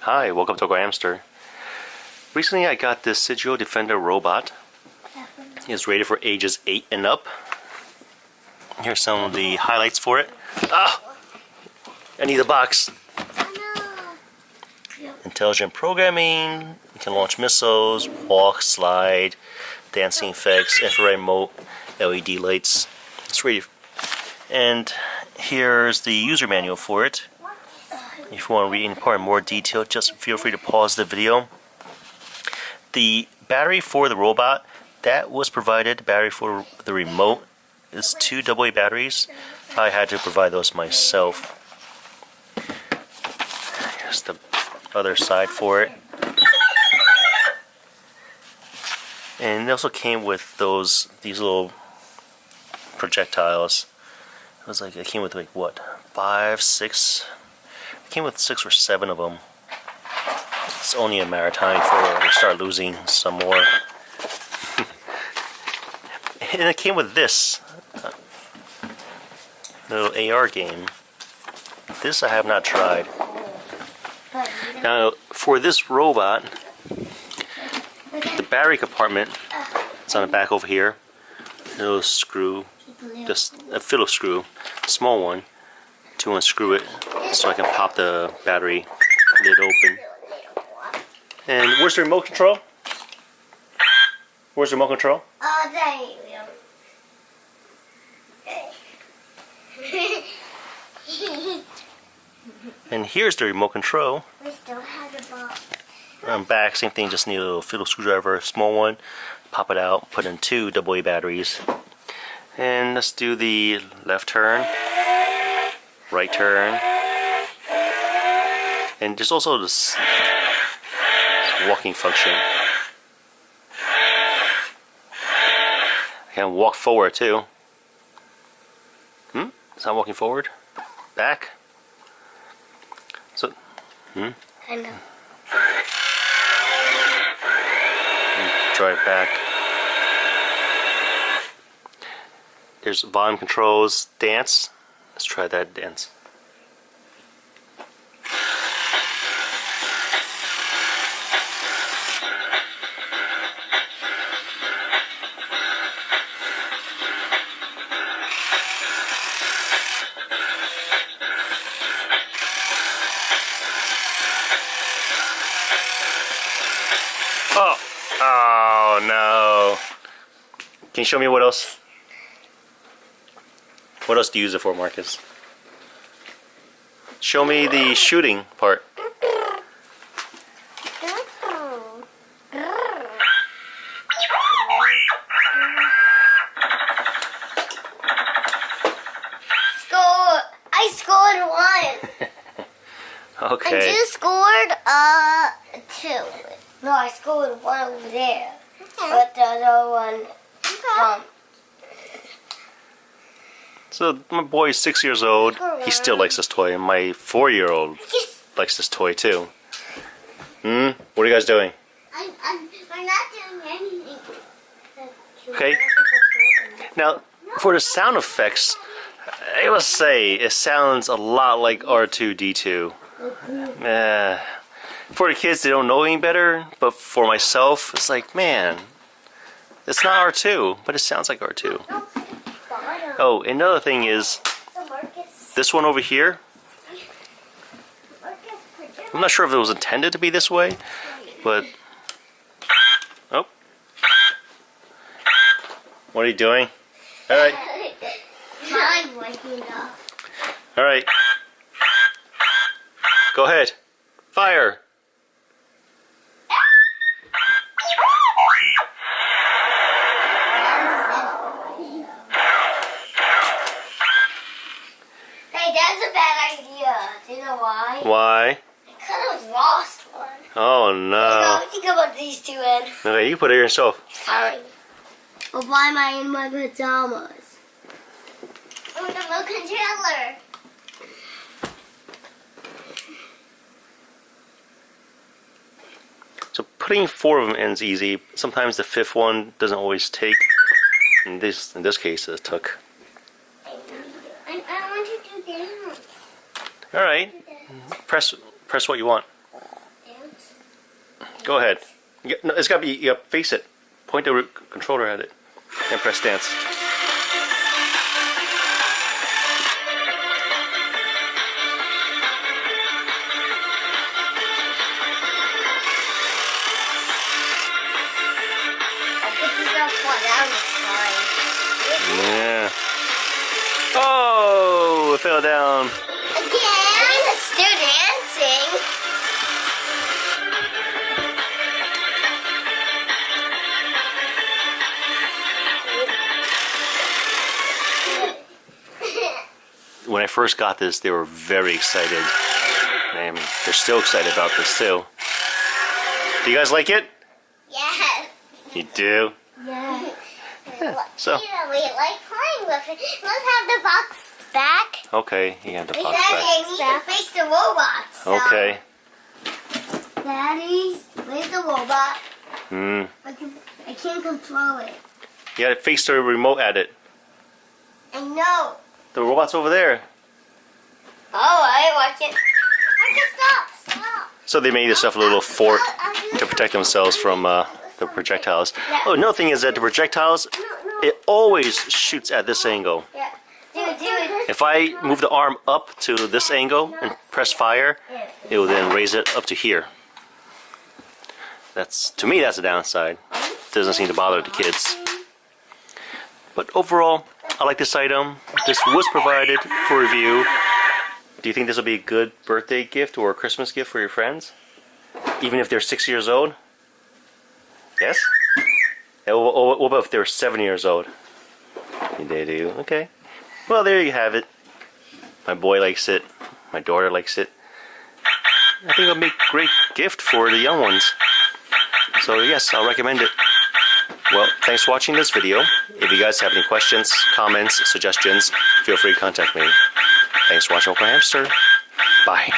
Hi, welcome to AwkwardHamster. Recently I got this SGILE Defender robot. It's rated for ages 8 and up. Here's some of the highlights for it. Ah! I need the box. Intelligent programming. You can launch missiles, walk, slide, dancing effects, infrared mode, LED lights. It's rated. And here's the user manual for it. If you want to read any part in more detail, just feel free to pause the video. The battery for the robot, that was provided. The battery for the remote is 2 AA batteries. I had to provide those myself. Here's the other side for it. And it also came with these little projectiles. It came with like what, 5, 6? It came with 6 or 7 of them. It's only a matter of time before we start losing some more. And it came with this little AR game. This I have not tried. Now, for this robot, the battery compartment, it's on the back over here. A little screw, just a Phillips screw, small one, to unscrew it so I can pop the battery lid open. And where's the remote control? Where's the remote control? There you go. And here's the remote control. We still have the box. Back, same thing, just need a little Phillips screwdriver, small one. Pop it out, put in 2 AA batteries. And let's do the left turn, right turn. And there's also this walking function. I can walk forward too. It's not walking forward. Back. So, I know. Drive back. There's volume controls, dance. Let's try that dance. Oh no. Can you show me what else? What else do you use it for, Marcus? Show me the shooting part. I scored 1. Okay. And you scored 2. No, I scored 1 over there. But the other one So my boy is 6 years old. He still likes this toy, and my 4-year-old likes this toy too. What are you guys doing? I'm not doing anything. Okay. Now, for the sound effects, I must say it sounds a lot like R2-D2. For the kids, they don't know any better, but for myself, it's like, man, it's not R2, but it sounds like R2. Oh, another thing is, this one over here, I'm not sure if it was intended to be this way, but, oh, what are you doing? Alright. Alright. Go ahead. Fire. Hey, that's a bad idea. Do you know why? Why? I could have lost one. Oh no. Think about these 2 in. Okay, you put it yourself. Sorry. But why am I in my pajamas? Oh, the remote controller. So putting 4 of them in is easy. Sometimes the 5th one doesn't always take. In this case, it took. I want to do dance. All right. Press what you want. Go ahead. No, it's got to be, you gotta face it. Point the controller at it. And press dance. Yeah. Oh, it fell down. Again? It's still dancing. When I first got this, they were very excited. And they're still excited about this too. Do you guys like it? Yes. You do? Yeah. So. Yeah, we like playing with it. Let's have the box back. Okay, you have the box Daddy, back. I need to face the robot. So. Okay. Daddy, where's the robot? Hmm. I can't control it. You gotta face the remote at it. I know. The robot's over there. Oh, I watch it. I can stop. So they made themselves a little fort to protect themselves from the projectiles. Oh, another thing is that the projectiles, it always shoots at this angle. Yeah. Do it. If I move the arm up to this angle and press fire, it will then raise it up to here. To me, that's a downside. Doesn't seem to bother the kids. But overall, I like this item. This was provided for review. Do you think this will be a good birthday gift or a Christmas gift for your friends? Even if they're 6 years old? Yes? What about if they're 7 years old? They do. Okay. Well, there you have it. My boy likes it. My daughter likes it. I think it'll be a great gift for the young ones. So yes, I'll recommend it. Well, thanks for watching this video. If you guys have any questions, comments, suggestions, feel free to contact me. Thanks for watching AwkwardHamster. Bye.